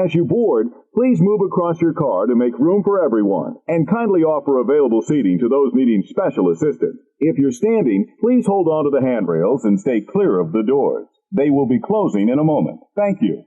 As you board, please move across your car to make room for everyone, and kindly offer available seating to those needing special assistance. If you're standing, please hold on to the handrails and stay clear of the doors. They will be closing in a moment. Thank you.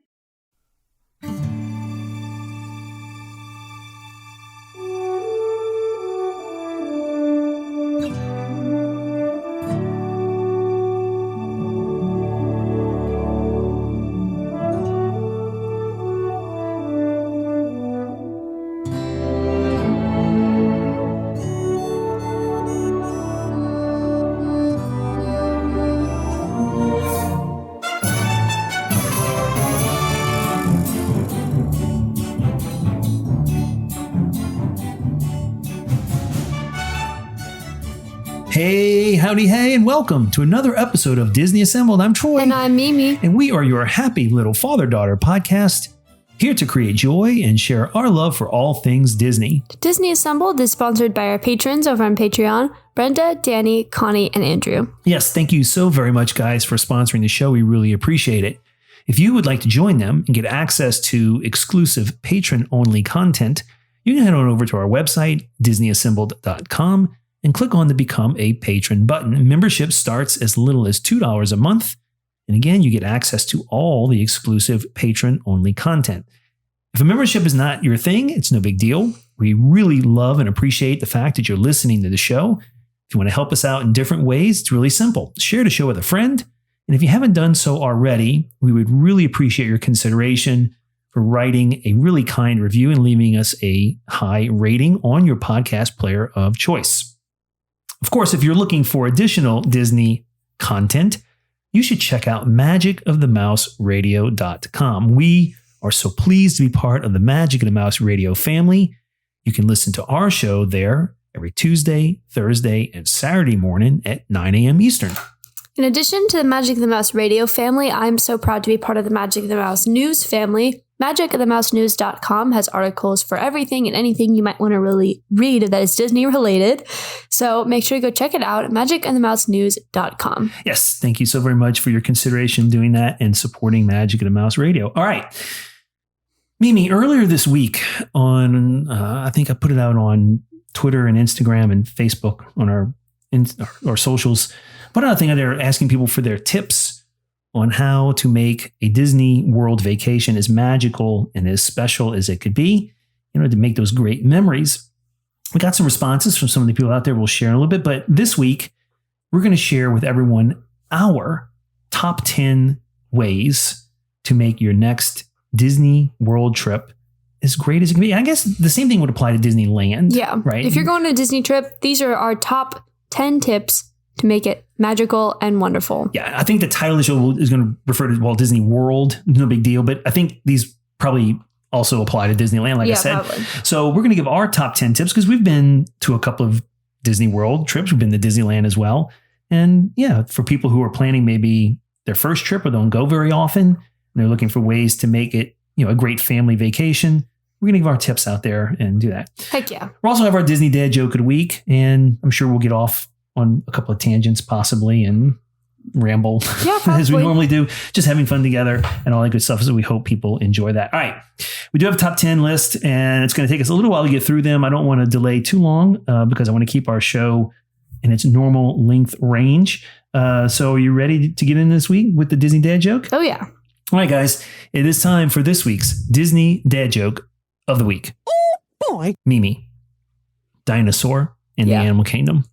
Hey, howdy, hey, and welcome to another episode of Disney Assembled. I'm Troy. And I'm Mimi. And we are your happy little father-daughter podcast, here to create joy and share our love for all things Disney. Disney Assembled is sponsored by our patrons over on Patreon, Brenda, Danny, Connie, and Andrew. Yes, thank you so very much, guys, for sponsoring the show. We really appreciate it. If you would like to join them and get access to exclusive patron-only content, you can head on over to our website, disneyassembled.com, and click on the Become a Patron button. Membership starts as little as $2 a month. And again, you get access to all the exclusive patron-only content. If a membership is not your thing, it's no big deal. We really love and appreciate the fact that you're listening to the show. If you want to help us out in different ways, it's really simple. Share the show with a friend. And if you haven't done so already, we would really appreciate your consideration for writing a really kind review and leaving us a high rating on your podcast player of choice. Of course, if you're looking for additional Disney content, you should check out magicofthemouseradio.com. We are so pleased to be part of the Magic of the Mouse Radio family. You can listen to our show there every Tuesday, Thursday, and Saturday morning at 9 a.m. Eastern. In addition to the Magic of the Mouse Radio family, I'm so proud to be part of the Magic of the Mouse News family. magicofthemousenews.com has articles for everything and anything you might want to really read that is Disney related. So make sure you go check it out at magicofthemousenews.com. Yes, thank you so very much for your consideration doing that and supporting Magic of the Mouse Radio. All right. Mimi, earlier this week on, I think I put it out on Twitter and Instagram and Facebook on our socials. Put out a thing out there asking people for their tips on how to make a Disney World vacation as magical and as special as it could be, to make those great memories. We got some responses from some of the people out there. We'll share in a little bit, but this week we're going to share with everyone our top 10 ways to make your next Disney World trip as great as it can be. I guess the same thing would apply to Disneyland. Yeah. Right. If you're going on a Disney trip, these are our top 10 tips to make it magical and wonderful. Yeah, I think the title of the show is going to refer to Walt Disney World. No big deal, but I think these probably also apply to Disneyland, like I said. Probably. So we're going to give our top 10 tips because we've been to a couple of Disney World trips. We've been to Disneyland as well. And yeah, for people who are planning maybe their first trip or don't go very often, and they're looking for ways to make it, a great family vacation, we're going to give our tips out there and do that. Heck yeah. We'll also have our Disney Dad Joke of the Week, and I'm sure we'll get off on a couple of tangents possibly and ramble as we normally do, just having fun together and all that good stuff. So we hope people enjoy that. All right. We do have a top 10 list and it's going to take us a little while to get through them. I don't want to delay too long because I want to keep our show in its normal length range. So are you ready to get in this week with the Disney Dad Joke? Oh yeah. All right, guys, it is time for this week's Disney Dad Joke of the Week. Oh boy. Mimi, dinosaur in the animal kingdom.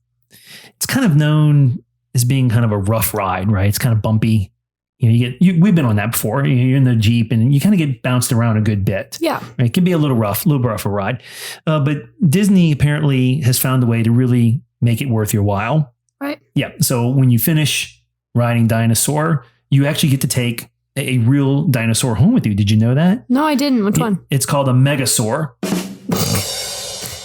It's kind of known as being kind of a rough ride, right? It's kind of bumpy. We've been on that before. You're in the Jeep and you kind of get bounced around a good bit. Yeah. Right? It can be a little rough a ride. But Disney apparently has found a way to really make it worth your while. Right. Yeah. So when you finish riding dinosaur, you actually get to take a real dinosaur home with you. Did you know that? No, I didn't. Which one? It's called a megasaur.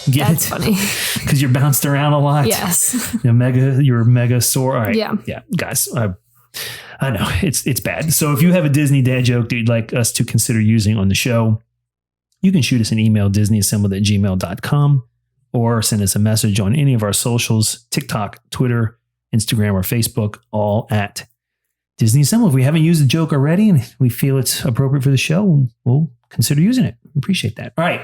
That's funny. Because you're bounced around a lot. Yes. You're a mega sore. All right. Yeah. Yeah. Guys, I know it's bad. So if you have a Disney dad joke that you'd like us to consider using on the show, you can shoot us an email, disneyassembled@gmail.com, or send us a message on any of our socials, TikTok, Twitter, Instagram, or Facebook, all at Disney Assembled. If we haven't used the joke already and we feel it's appropriate for the show, we'll consider using it. We appreciate that. All right.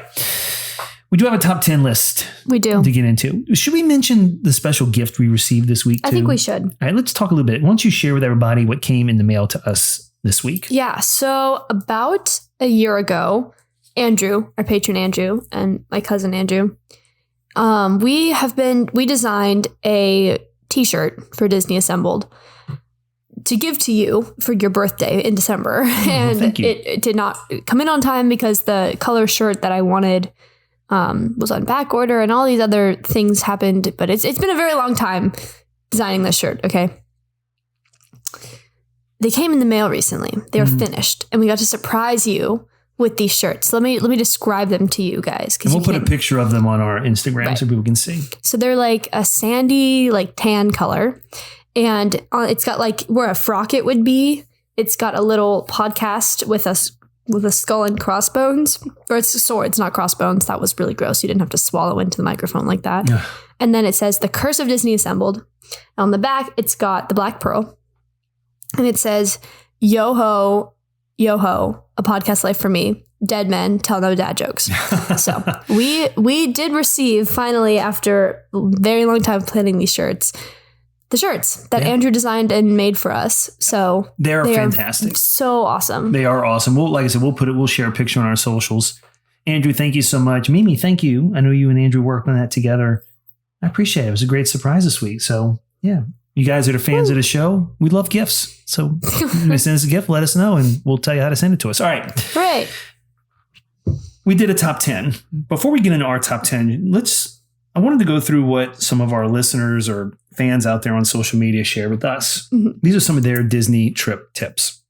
We do have a top 10 list. We do. To get into. Should we mention the special gift we received this week, too? I think we should. All right, let's talk a little bit. Why don't you share with everybody what came in the mail to us this week? Yeah. So about a year ago, Andrew, our patron Andrew, and my cousin Andrew, we designed a t-shirt for Disney Assembled to give to you for your birthday in December. And it did not come in on time because the color shirt that I wanted was on back order and all these other things happened. But it's been a very long time designing this shirt. Okay. They came in the mail recently. They were finished, and we got to surprise you with these shirts. Let me describe them to you guys. And we'll put a picture of them on our Instagram so people can see. So they're like a sandy, like tan color. And it's got like where a frocket would be. It's got a little podcast with a skull and crossbones. Or it's swords, not crossbones. That was really gross. You didn't have to swallow into the microphone like that. Yeah. And then it says The Curse of Disney Assembled. On the back, it's got the Black Pearl. And it says, Yo ho, a podcast life for me. Dead men tell no dad jokes. So we did receive finally, after a very long time planning these shirts, the shirts that Andrew designed and made for us. So they are fantastic. So awesome. They are awesome. Like I said, we'll share a picture on our socials. Andrew, thank you so much. Mimi, thank you. I know you and Andrew worked on that together. I appreciate it. It was a great surprise this week. So yeah, you guys that are fans of the show, we love gifts. So if you're going to send us a gift, let us know and we'll tell you how to send it to us. All right. Right. We did a top 10. Before we get into our top 10, I wanted to go through what some of our listeners or fans out there on social media share with us. Mm-hmm. These are some of their Disney trip tips.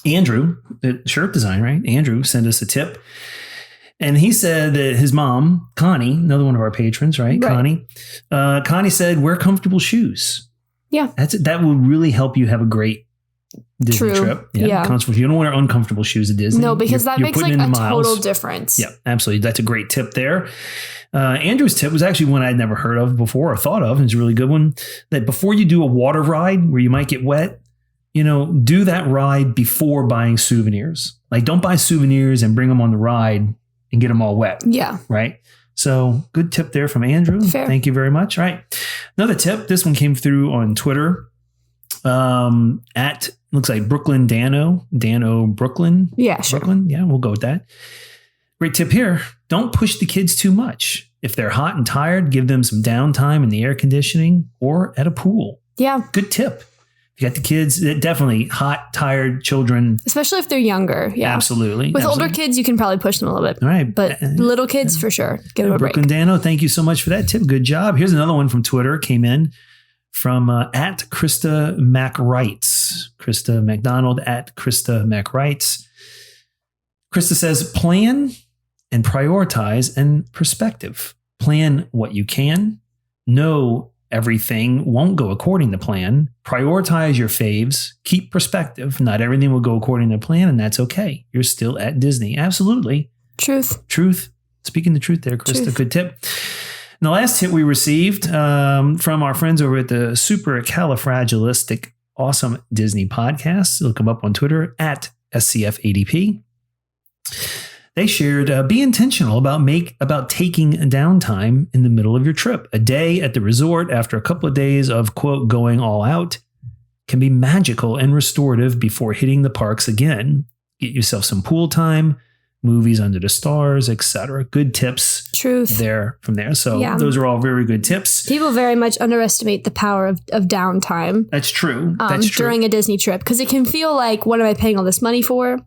Andrew, the shirt design, right? Andrew sent us a tip. And he said that his mom, Connie, another one of our patrons, right? Connie said, wear comfortable shoes. Yeah. That will really help you have a great Disney trip. Yeah. You don't wear uncomfortable shoes at Disney. No, because that makes like a total difference. Yeah, absolutely. That's a great tip there. Andrew's tip was actually one I'd never heard of before or thought of. It's a really good one. That before you do a water ride where you might get wet, do that ride before buying souvenirs. Like don't buy souvenirs and bring them on the ride and get them all wet. Yeah. Right. So good tip there from Andrew. Fair. Thank you very much. All right. Another tip. This one came through on Twitter. At looks like Brooklyn Dano Brooklyn. Yeah, sure. Brooklyn. Yeah, we'll go with that. Great tip here. Don't push the kids too much. If they're hot and tired, give them some downtime in the air conditioning or at a pool. Yeah. Good tip. You got the kids, definitely hot, tired children. Especially if they're younger. Yeah. Absolutely. With older kids, you can probably push them a little bit. All right. But little kids, for sure. Give them a break. Brooklyn Dano, thank you so much for that tip. Good job. Here's another one from Twitter. Came in from at Krista Mac Wrights. Krista McDonald at Krista Mac Wrights. Krista says, plan and prioritize and perspective. Plan what you can. Know everything won't go according to plan. Prioritize your faves. Keep perspective. Not everything will go according to plan, and that's okay. You're still at Disney. Absolutely. Truth. Speaking the truth there, Krista. Good tip. And the last tip we received from our friends over at the Supercalifragilistic Awesome Disney Podcast. Look them up on Twitter at SCFADP. They shared, be intentional about taking downtime in the middle of your trip. A day at the resort after a couple of days of, quote, going all out can be magical and restorative before hitting the parks again. Get yourself some pool time, movies under the stars, etc. Good tips. There from there. So those are all very good tips. People very much underestimate the power of downtime. That's true. During a Disney trip, because it can feel like, what am I paying all this money for?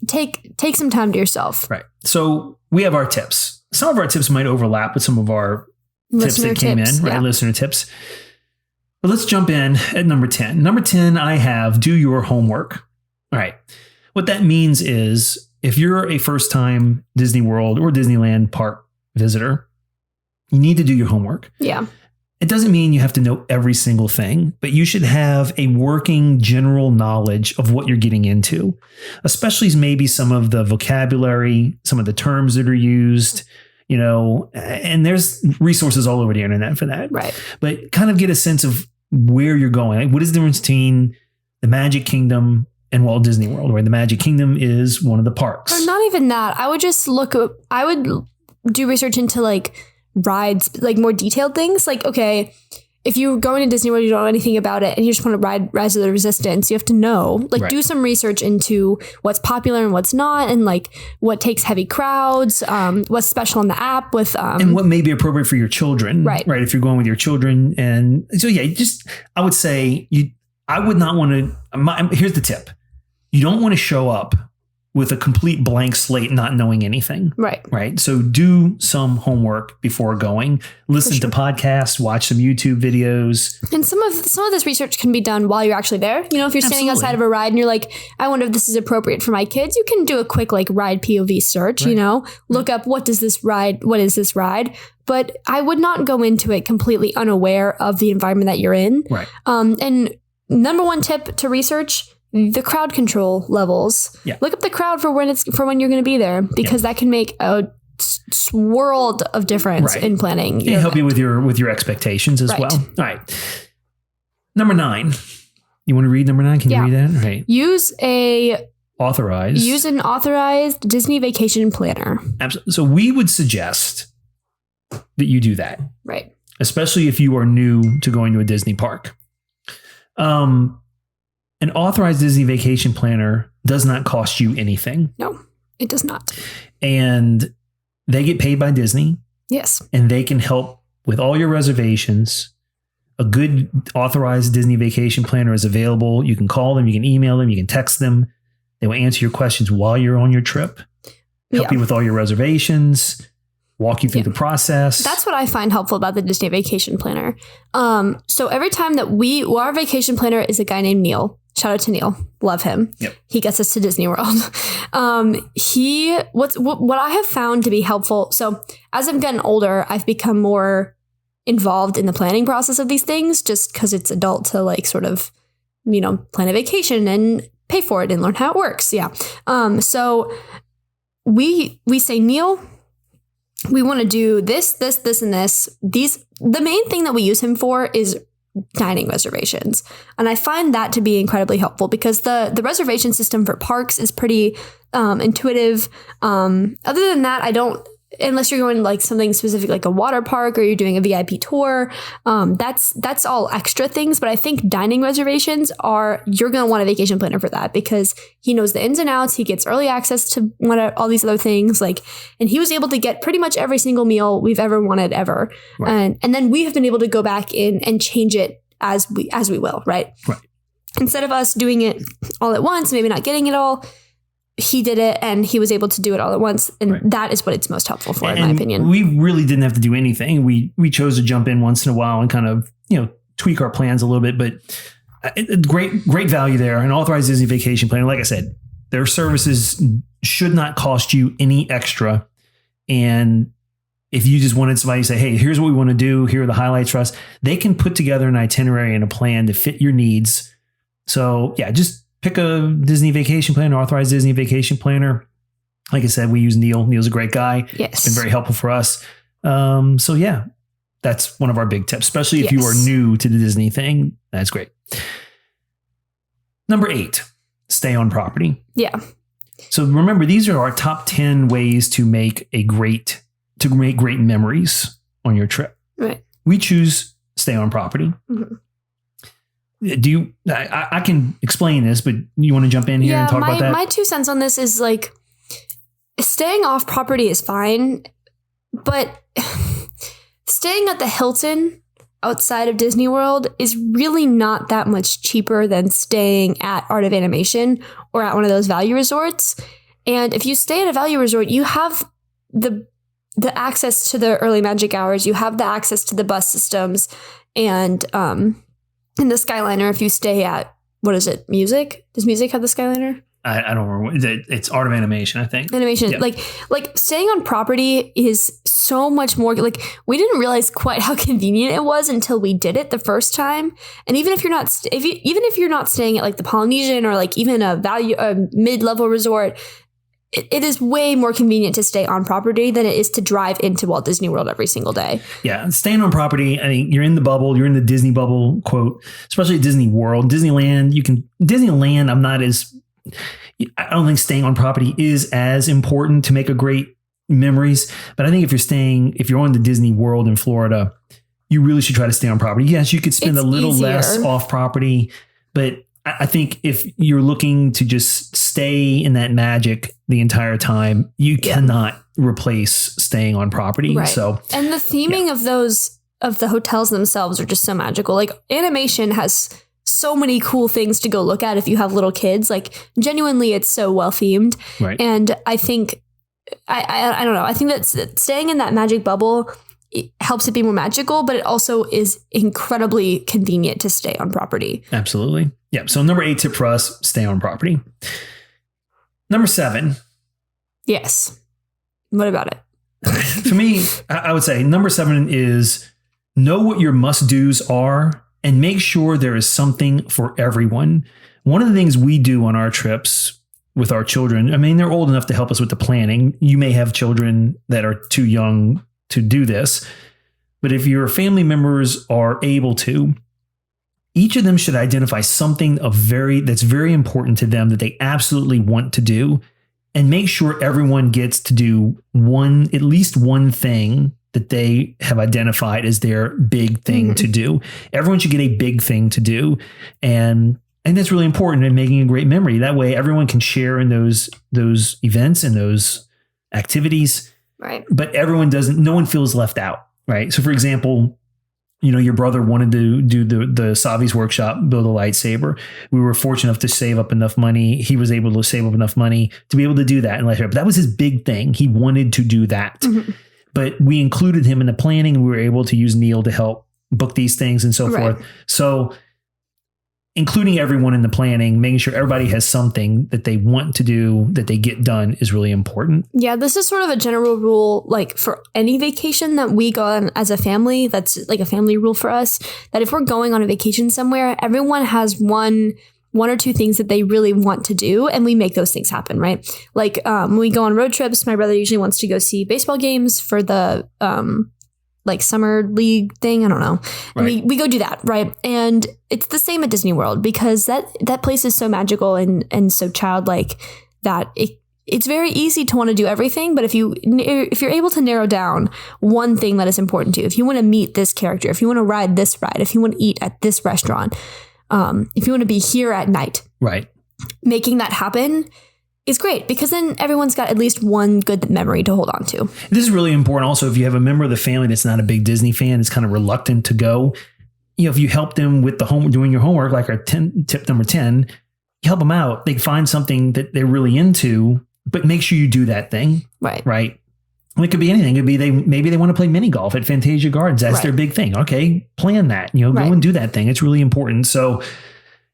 Take some time to yourself. Right. So we have our tips. Some of our tips might overlap with some of our listener tips that came in, right? Yeah. Listener tips. But let's jump in at number 10. Number 10, I have do your homework. All right. What that means is if you're a first-time Disney World or Disneyland park visitor, you need to do your homework. Yeah. It doesn't mean you have to know every single thing, but you should have a working general knowledge of what you're getting into, especially maybe some of the vocabulary, some of the terms that are used, and there's resources all over the internet for that. Right. But kind of get a sense of where you're going. Like, what is the difference between the Magic Kingdom and Walt Disney World, where the Magic Kingdom is one of the parks? Or not even that. I would just I would do research into like rides, like more detailed things. Like, okay, if you're going to Disney World, you don't know anything about it, and you just want to ride Rise of the Resistance, you have to know, like, do some research into what's popular and what's not, and like what takes heavy crowds, what's special on the app with, and what may be appropriate for your children, right? If you're going with your children, and so I would say I would not want to. Here's the tip: you don't want to show up with a complete blank slate, not knowing anything. Right. So do some homework before going. Listen to podcasts, watch some YouTube videos. And some of this research can be done while you're actually there. You know, if you're standing outside of a ride and you're like, I wonder if this is appropriate for my kids, you can do a quick like ride POV search, you know, look up what is this ride? But I would not go into it completely unaware of the environment that you're in. Right. And number one tip to research, the crowd control levels. Yeah. Look up the crowd for when you're going to be there, because that can make a world of difference in planning. It can help you with your expectations as well. All right. Number 9. You want to read number 9? Can you read that? Right. Use an authorized Disney vacation planner. Absolutely. So we would suggest that you do that. Right. Especially if you are new to going to a Disney park. An authorized Disney vacation planner does not cost you anything. No, it does not. And they get paid by Disney. Yes. And they can help with all your reservations. A good authorized Disney vacation planner is available. You can call them, you can email them, you can text them. They will answer your questions while you're on your trip, help you with all your reservations, walk you through the process. That's what I find helpful about the Disney vacation planner. So every time that our vacation planner is a guy named Neil. Shout out to Neil. Love him. Yep. He gets us to Disney World. What I have found to be helpful. So as I've gotten older, I've become more involved in the planning process of these things, just because it's adult to like sort of, you know, plan a vacation and pay for it and learn how it works. Yeah. So we say, Neil, we want to do this, and this. The main thing that we use him for is dining reservations. And I find that to be incredibly helpful, because the reservation system for parks is pretty intuitive. Other than that, unless you're going to like something specific like a water park or you're doing a VIP tour, that's all extra things. But I think dining reservations you're going to want a vacation planner for that, because he knows the ins and outs. He gets early access to all these other things, and he was able to get pretty much every single meal we've ever wanted ever. Right. And then we have been able to go back in and change it as we will. Right. Instead of us doing it all at once, maybe not getting it all, he did it, and he was able to do it all at once. And that is what it's most helpful for, in my opinion. We really didn't have to do anything. We chose to jump in once in a while and kind of, you know, tweak our plans a little bit, but great value there. An authorized Disney vacation planner. Like I said, their services should not cost you any extra. And if you just wanted somebody to say, hey, here's what we want to do, here are the highlights for us, they can put together an itinerary and a plan to fit your needs. So yeah, just pick a Disney vacation planner, authorized Disney vacation planner. Like I said, we use Neil. Neil's a great guy. Yes. It's been very helpful for us. So yeah, that's one of our big tips, especially if you are new to the Disney thing. That's great. Number 8, stay on property. Yeah. So remember, these are our top 10 ways to make great memories on your trip. Right. We choose stay on property. Mm-hmm. I can explain this, but you want to jump in here and talk about that? My 2 cents on this is like, staying off property is fine, but staying at the Hilton outside of Disney World is really not that much cheaper than staying at Art of Animation or at one of those value resorts. And if you stay at a value resort, you have the access to the early magic hours, you have the access to the bus systems, and in the Skyliner, if you stay at, what is it, Music? Does Music have the Skyliner? I don't remember. It's Art of Animation, I think. Animation. Yeah. Like staying on property is so much more, like, we didn't realize quite how convenient it was until we did it the first time. And even if you're not staying at like the Polynesian or like even a mid-level resort, it is way more convenient to stay on property than it is to drive into Walt Disney World every single day. Yeah, staying on property, I mean, you're in the bubble, you're in the Disney bubble, quote, especially at Disney World. Disneyland, I'm not as... I don't think staying on property is as important to make a great memories. But I think if you're on the Disney World in Florida, you really should try to stay on property. Yes, you could spend a little less off property, but I think if you're looking to just stay in that magic the entire time, you cannot replace staying on property. Right. So, and the theming of the hotels themselves are just so magical. Like animation has so many cool things to go look at if you have little kids. Like genuinely, it's so well themed. Right. And I think I don't know. I think that staying in that magic bubble, it helps it be more magical, but it also is incredibly convenient to stay on property. Absolutely. Yeah. So number 8 tip for us, stay on property. Number 7. Yes. What about it? For me, I would say number 7 is know what your must-dos are and make sure there is something for everyone. One of the things we do on our trips with our children, I mean, they're old enough to help us with the planning. You may have children that are too young to do this, but if your family members are able to, each of them should identify something that's very important to them that they absolutely want to do, and make sure everyone gets to do at least one thing that they have identified as their big thing to do. Everyone should get a big thing to do. And that's really important in making a great memory. That way everyone can share in those events and those activities. Right. But no one feels left out. Right. So for example, your brother wanted to do the Savi's workshop, build a lightsaber. We were fortunate enough to save up enough money. He was able to save up enough money to be able to do that. And but that was his big thing. He wanted to do that. Mm-hmm. But we included him in the planning, and we were able to use Neil to help book these things and so forth. So including everyone in the planning, making sure everybody has something that they want to do, that they get done, is really important. Yeah, this is sort of a general rule, like for any vacation that we go on as a family. That's like a family rule for us, that if we're going on a vacation somewhere, everyone has one or two things that they really want to do, and we make those things happen, right? Like when we go on road trips, my brother usually wants to go see baseball games for the like summer league thing. I don't know. And we go do that. Right. And it's the same at Disney World, because that place is so magical and so childlike that it's very easy to want to do everything. But if you're able to narrow down one thing that is important to you, if you want to meet this character, if you want to ride this ride, if you want to eat at this restaurant, if you want to be here at night, right, making that happen is great, because then everyone's got at least one good memory to hold on to. This is really important. Also, if you have a member of the family that's not a big Disney fan, is kind of reluctant to go, if you help them with doing your homework, like our tip number 10, you help them out. They find something that they're really into, but make sure you do that thing. Right. Right. And it could be anything. It could be maybe they want to play mini golf at Fantasia Gardens. That's their big thing. Okay, plan that. Go and do that thing. It's really important. So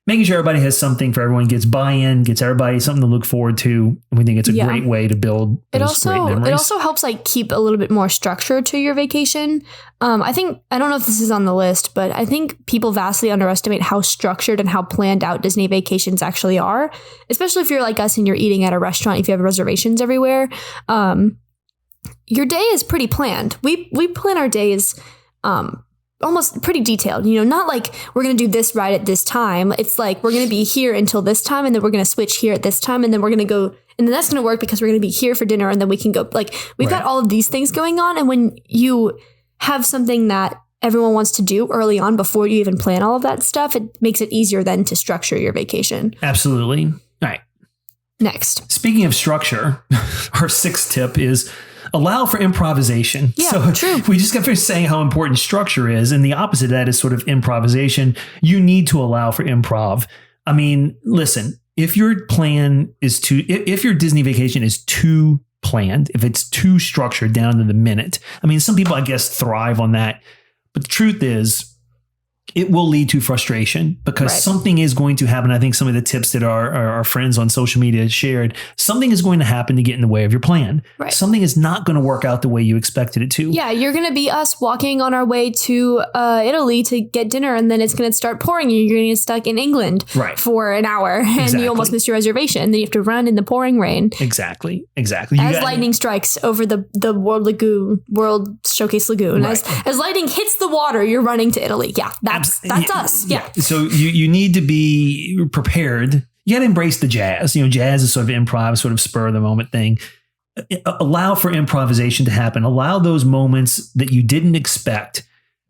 making sure everybody has something for everyone, gets buy-in, gets everybody something to look forward to. And we think it's a great way to build those great memories. It also helps like keep a little bit more structure to your vacation. I don't know if this is on the list, but I think people vastly underestimate how structured and how planned out Disney vacations actually are, especially if you're like us and you're eating at a restaurant, if you have reservations everywhere. Your day is pretty planned. We plan our days almost pretty detailed, not like we're going to do this ride at this time. It's like we're going to be here until this time, and then we're going to switch here at this time, and then we're going to go, and then that's going to work because we're going to be here for dinner, and then we can go. Like we've got all of these things going on, and when you have something that everyone wants to do early on before you even plan all of that stuff, it makes it easier then to structure your vacation. Absolutely. All right. Next. Speaking of structure, our 6th tip is allow for improvisation. Yeah, so true. We just got finished saying how important structure is, and the opposite of that is sort of improvisation. You need to allow for improv. I mean, listen, if your Disney vacation is too planned, if it's too structured down to the minute, I mean, some people, I guess, thrive on that. But the truth is, it will lead to frustration, because something is going to happen. I think some of the tips that our friends on social media shared, something is going to happen to get in the way of your plan. Right. Something is not going to work out the way you expected it to. Yeah, you're going to be us walking on our way to Italy to get dinner, and then it's going to start pouring. You're going to get stuck in England for an hour, and you almost miss your reservation. And then you have to run in the pouring rain. Exactly. As lightning strikes over the World Showcase Lagoon. Right. As lightning hits the water, you're running to Italy. Yeah, that's us. Yeah. So you need to be prepared. you got to embrace the jazz. Jazz is sort of improv, sort of spur of the moment thing. Allow for improvisation to happen. Allow those moments that you didn't expect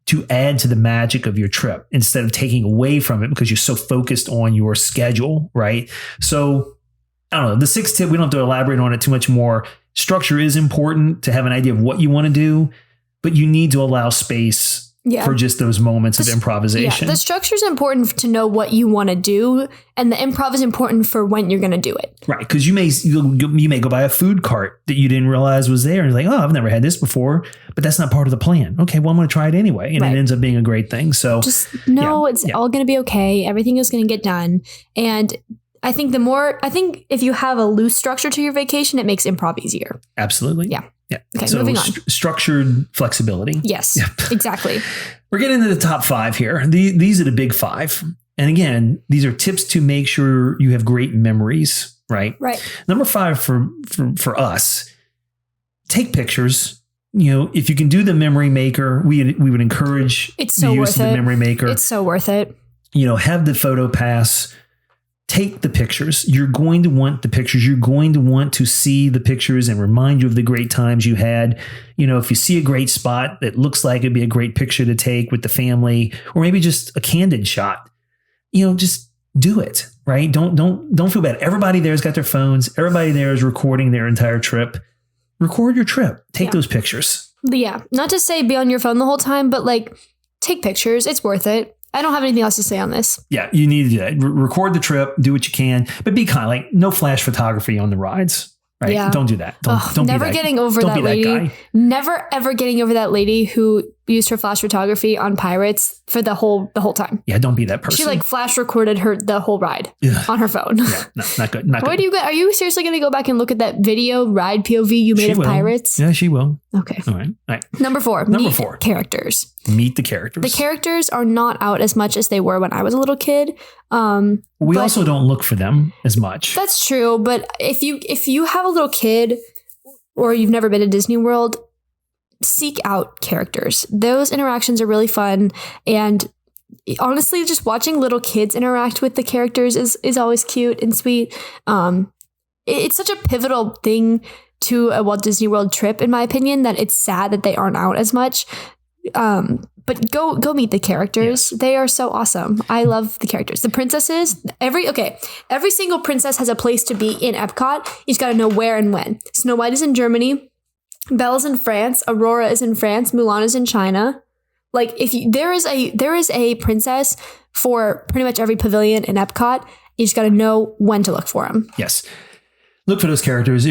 to add to the magic of your trip instead of taking away from it because you're so focused on your schedule, right? So, I don't know. The sixth tip, we don't have to elaborate on it too much more. Structure is important to have an idea of what you want to do, but you need to allow space for just those moments of improvisation. Yeah, the structure is important to know what you want to do, and the improv is important for when you're going to do it. Right, because you may go by a food cart that you didn't realize was there, and you're like, oh, I've never had this before, but that's not part of the plan. Okay, well, I'm going to try it anyway, and it ends up being a great thing. So just know it's all going to be okay. Everything is going to get done, and I think if you have a loose structure to your vacation, it makes improv easier. Absolutely. Yeah. Yeah. Okay, so moving on. Structured flexibility. Yes, exactly. We're getting into the top 5 here. These are the big 5. And again, these are tips to make sure you have great memories, right? Right. Number 5 for us, take pictures. If you can do the memory maker, we would encourage the use of the memory maker. It's so worth it. Have the photo pass. Take the pictures. You're going to want the pictures. You're going to want to see the pictures and remind you of the great times you had. If you see a great spot that looks like it'd be a great picture to take with the family, or maybe just a candid shot, just do it, right? Don't feel bad. Everybody there's got their phones. Everybody there is recording their entire trip. Record your trip. Take those pictures. Yeah. Not to say be on your phone the whole time, but take pictures. It's worth it. I don't have anything else to say on this. Yeah, you need to do that. Record the trip, do what you can, but be kind. No flash photography on the rides, right? Yeah. Don't do that. Don't never getting over that lady. Never ever getting over that lady who used her flash photography on Pirates for the whole time. Yeah, don't be that person. She flash recorded the whole ride on her phone. Yeah, no, not good. Not good. Are you seriously going to go back and look at that video ride POV you made of Pirates? Yeah, she will. Okay. All right. Number 4. Meet characters. Meet the characters. The characters are not out as much as they were when I was a little kid. We also don't look for them as much. That's true. But if you have a little kid or you've never been to Disney World, seek out characters. Those interactions are really fun. And honestly, just watching little kids interact with the characters is always cute and sweet. It's such a pivotal thing to a Walt Disney World trip, in my opinion, that it's sad that they aren't out as much. But go meet the characters. Yeah. They are so awesome. I love the characters. The princesses, every single princess has a place to be in Epcot. You just got to know where and when. Snow White is in Germany. Belle's in France. Aurora is in France. Mulan is in China. There is a princess for pretty much every pavilion in Epcot. You just got to know when to look for them. Yes. Look for those characters.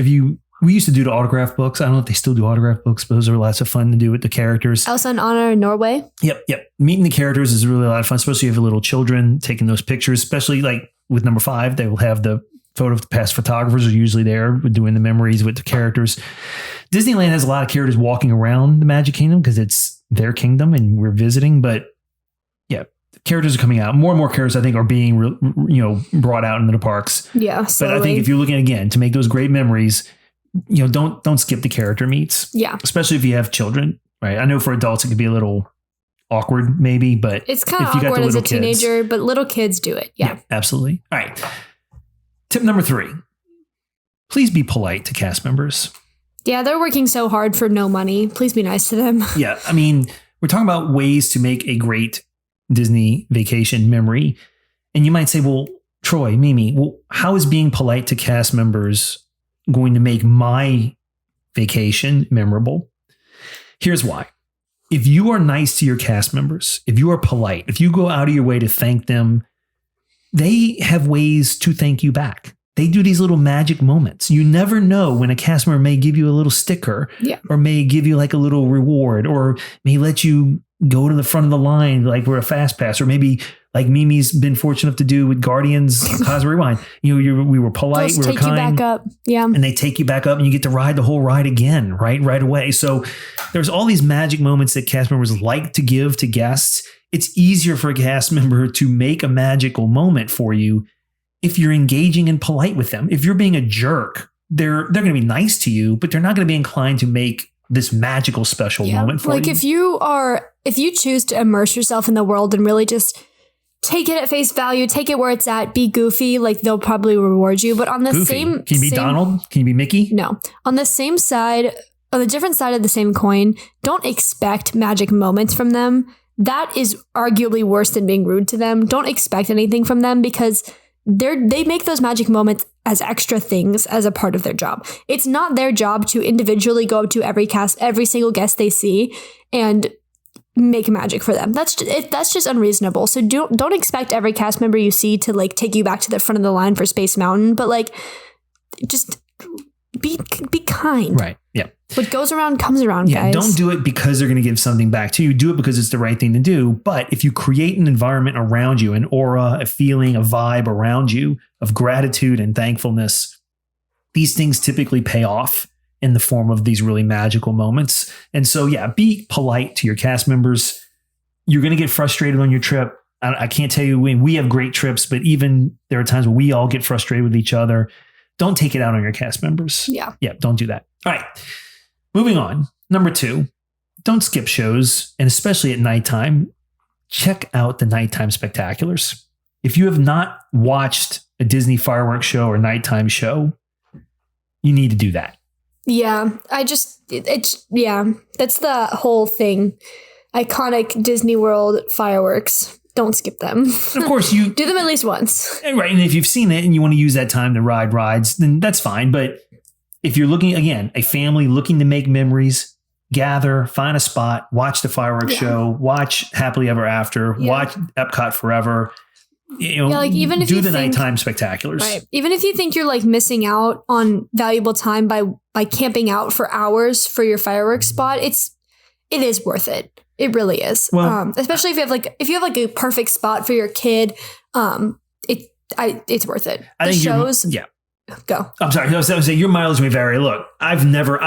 We used to do the autograph books. I don't know if they still do autograph books, but those are lots of fun to do with the characters. Elsa and Anna in Norway. Yep. Meeting the characters is really a lot of fun, especially if you have little children taking those pictures, especially with number 5, they will have the photo pass photographers are usually there doing the memories with the characters. Disneyland has a lot of characters walking around the Magic Kingdom because it's their kingdom and we're visiting, but the characters are coming out. More and more characters, I think, are being, brought out into the parks. Yeah. But I think if you're looking again to make those great memories, don't skip the character meets. Yeah. Especially if you have children, right? I know for adults, it could be a little awkward maybe, but it's kind of awkward as a teenager, but little kids do it. Yeah, absolutely. All right. Tip number 3, please be polite to cast members. Yeah, they're working so hard for no money. Please be nice to them. Yeah. I mean, we're talking about ways to make a great Disney vacation memory. And you might say, well, Troy, Mimi, how is being polite to cast members going to make my vacation memorable? Here's why. If you are nice to your cast members, if you are polite, if you go out of your way to thank them, they have ways to thank you back. They do these little magic moments. You never know when a cast member may give you a little sticker or may give you a little reward or may let you go to the front of the line we're a fast pass, or maybe Mimi's been fortunate enough to do with Guardians Cosmic Rewind. We were polite, we were kind. Take you back up. Yeah. And they take you back up and you get to ride the whole ride again, right away. So there's all these magic moments that cast members like to give to guests. It's easier for a cast member to make a magical moment for you if you're engaging and polite with them. If you're being a jerk, they're going to be nice to you, but they're not going to be inclined to make this magical special moment for you. If you choose to immerse yourself in the world and really just take it at face value, take it where it's at, be goofy, like they'll probably reward you. But on the Goofy. same, Can you be Donald? Can you be Mickey? No, on the same side, on the different side of the same coin, don't expect magic moments from them. That is arguably worse than being rude to them. Don't expect anything from them because they make those magic moments as extra things as a part of their job. It's not their job to individually go up to every single guest they see and make magic for them. That's just unreasonable. So don't expect every cast member you see to like take you back to the front of the line for Space Mountain, but like just be kind. Right. Yeah. What goes around comes around, guys. Don't do it because they're going to give something back to you. Do it because it's the right thing to do. But if you create an environment around you, an aura, a feeling, a vibe around you of gratitude and thankfulness, these things typically pay off in the form of these really magical moments. And so, be polite to your cast members. You're going to get frustrated on your trip. I can't tell you when we have great trips, but even there are times when we all get frustrated with each other. Don't take it out on your cast members. Yeah. Yeah, don't do that. All right. Moving on. Number 2, don't skip shows, and especially at nighttime, check out the nighttime spectaculars. If you have not watched a Disney fireworks show or nighttime show, you need to do that. Yeah, that's the whole thing. Iconic Disney World fireworks. Don't skip them. Of course, you do them at least once. Right. And if you've seen it and you want to use that time to ride rides, then that's fine. But if you're looking, again, a family looking to make memories, gather, find a spot, watch the fireworks show, watch Happily Ever After, watch Epcot Forever. Like even if do the nighttime spectaculars. Right. Even if you think you're like missing out on valuable time by camping out for hours for your fireworks spot, it is worth it. It really is. Well, especially if you have a perfect spot for your kid, it's worth it. I think shows. Go. I'm sorry. I was saying your mileage may vary. Look, I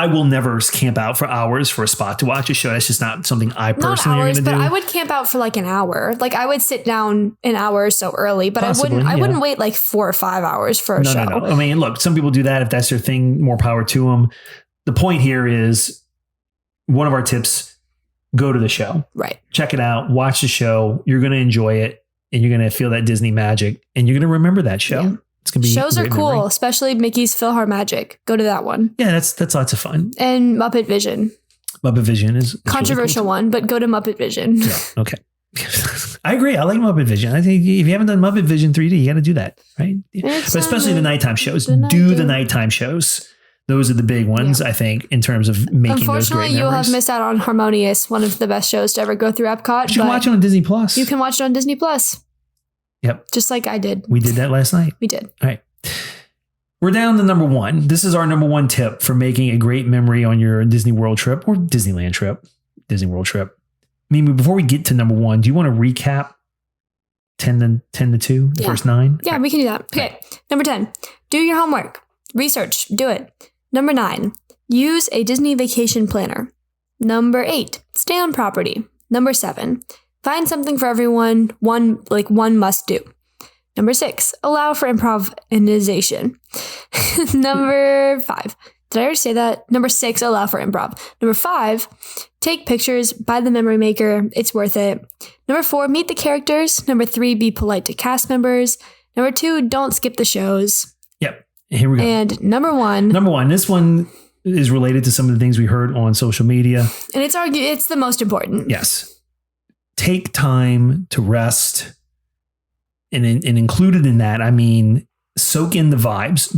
will never camp out for hours for a spot to watch a show. That's just not something I personally are going to do. But I would camp out for like an hour. Like I would sit down an hour or so early, but I wouldn't wait like 4 or 5 hours for a show. No. I mean, look, some people do that. If that's their thing, more power to them. The point here is one of our tips, go to the show. Right. Check it out. Watch the show. You're going to enjoy it and you're going to feel that Disney magic and you're going to remember that show. Yeah. It's gonna be shows are cool, memory. Especially Mickey's PhilharMagic. Go to that one. Yeah, that's lots of fun. And Muppet Vision. Muppet Vision is controversial really cool one, but go to Muppet Vision. Yeah, okay. I agree. I like Muppet Vision. I think if you haven't done Muppet Vision 3D, you got to do that, right? But especially the nighttime shows. Do the nighttime shows. Those are the big ones, I think, in terms of making those great memories. Unfortunately, you'll have missed out on Harmonious, one of the best shows to ever go through Epcot. But you can watch it on Disney Plus. You can watch it on Disney Plus. Yep. Just like I did. We did that last night. We did. All right. We're down to number 1. This is our number 1 tip for making a great memory on your Disney World trip or Disneyland trip, Disney World trip. Mimi, before we get to number 1, do you want to recap 10 to 2, the first 9? Yeah, we can do that. Okay. Number 10, do your homework. Research. Do it. Number 9, use a Disney vacation planner. Number 8, stay on property. Number 7, find something for everyone. One must do. Number 6, allow for improvisation. Number 5, did I already say that? Number 6, allow for improv. Number 5, take pictures, buy the memory maker. It's worth it. Number 4, meet the characters. Number 3, be polite to cast members. Number 2, don't skip the shows. Yep. Here we go. And number 1. This one is related to some of the things we heard on social media. And it's the most important. Yes. Take time to rest. And included in that, I mean, soak in the vibes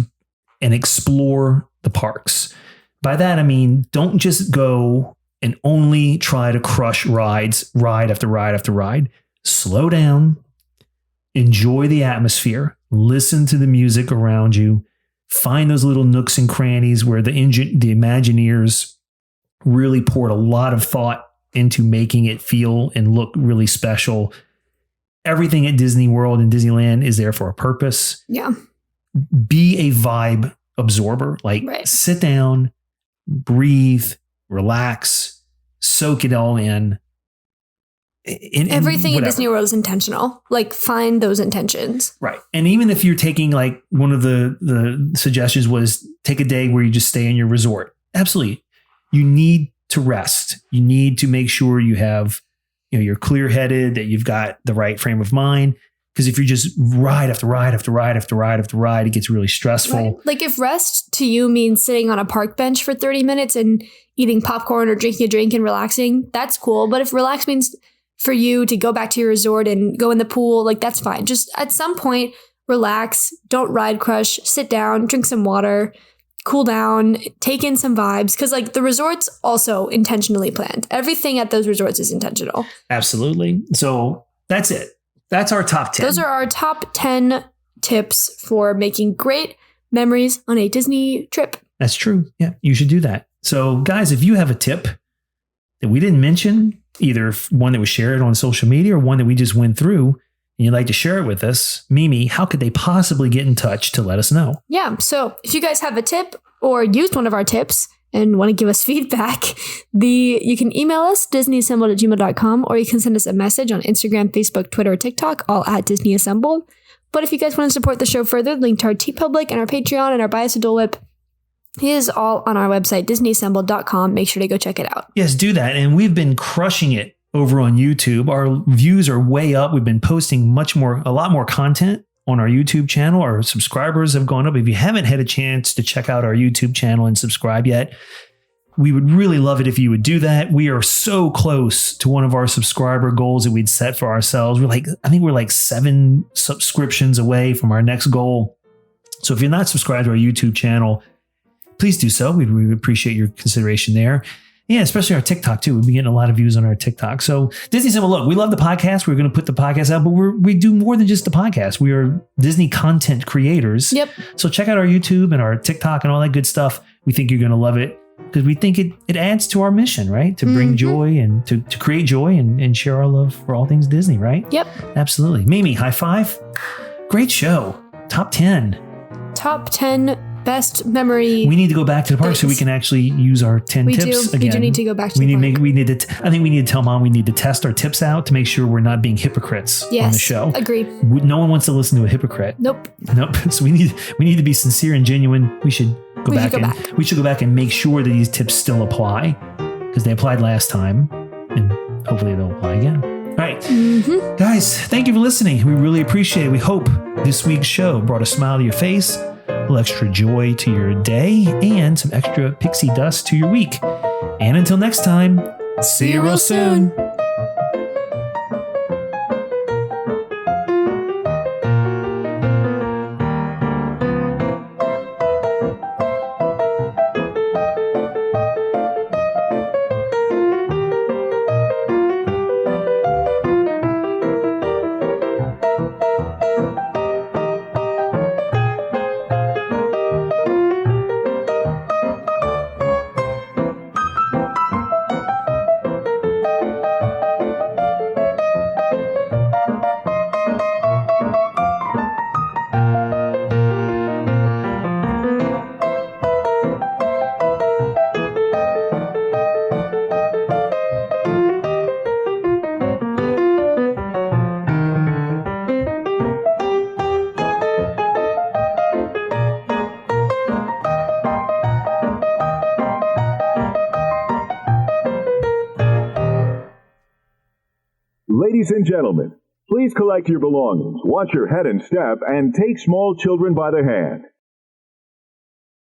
and explore the parks. By that, I mean, don't just go and only try to crush rides, ride after ride after ride. Slow down, enjoy the atmosphere, listen to the music around you, find those little nooks and crannies where the Imagineers really poured a lot of thought into making it feel and look really special. Everything at Disney World and Disneyland is there for a purpose. Yeah. Be a vibe absorber. Sit down, breathe, relax, soak it all in. Everything at Disney World is intentional. Find those intentions. Right. And even if you're taking, one of the suggestions was take a day where you just stay in your resort. Absolutely. You need to rest. You need to make sure you have you're clear-headed, that you've got the right frame of mind. Because if you're just ride after ride after ride after ride after ride, it gets really stressful. Right. Like if rest to you means sitting on a park bench for 30 minutes and eating popcorn or drinking a drink and relaxing, that's cool. But if relax means for you to go back to your resort and go in the pool, like that's fine. Just at some point, relax, don't ride crush, sit down, drink some water, cool down, take in some vibes. Because like the resort's also intentionally planned. Everything at those resorts is intentional. Absolutely. So that's it. That's our top 10. Those are our top 10 tips for making great memories on a Disney trip. That's true. Yeah, you should do that. So guys, if you have a tip that we didn't mention, either one that was shared on social media or one that we just went through, and you'd like to share it with us, Mimi, how could they possibly get in touch to let us know? Yeah. So if you guys have a tip or used one of our tips and want to give us feedback, you can email us, disneyassembled@gmail.com, or you can send us a message on Instagram, Facebook, Twitter, or TikTok, all at Disney Assembled. But if you guys want to support the show further, link to our TeePublic and our Patreon and our Buy Us a Dole Whip is all on our website, disneyassembled.com. Make sure to go check it out. Yes, do that. And we've been crushing it over on YouTube. Our views are way up. We've been posting a lot more content on our YouTube channel. Our subscribers have gone up. If you haven't had a chance to check out our YouTube channel and subscribe yet, we would really love it if you would do that. We are so close to one of our subscriber goals that we'd set for ourselves. I think we're like 7 subscriptions away from our next goal. So if you're not subscribed to our YouTube channel, please do so. We appreciate your consideration there. Yeah, especially our TikTok too. We've been getting a lot of views on our TikTok. So Disney Assembled, look, we love the podcast. We're going to put the podcast out, but we do more than just the podcast. We are Disney content creators. Yep. So check out our YouTube and our TikTok and all that good stuff. We think you're going to love it because we think it adds to our mission, right? To bring joy and to create joy and share our love for all things Disney, right? Yep. Absolutely. Mimi, high five. Great show. Top 10. Top 10 best memory. We need to go back to the park so we can actually use our 10 tips again. We do need to go back to the park. I think we need to tell Mom we need to test our tips out to make sure we're not being hypocrites on the show. Agree. No one wants to listen to a hypocrite. Nope. So we need to be sincere and genuine. We should go back and make sure that these tips still apply because they applied last time and hopefully they'll apply again. All right. Guys, thank you for listening. We really appreciate it. We hope this week's show brought a smile to your face, a little extra joy to your day, and some extra pixie dust to your week. And until next time, see you real soon. Ladies and gentlemen, please collect your belongings, watch your head and step, and take small children by the hand.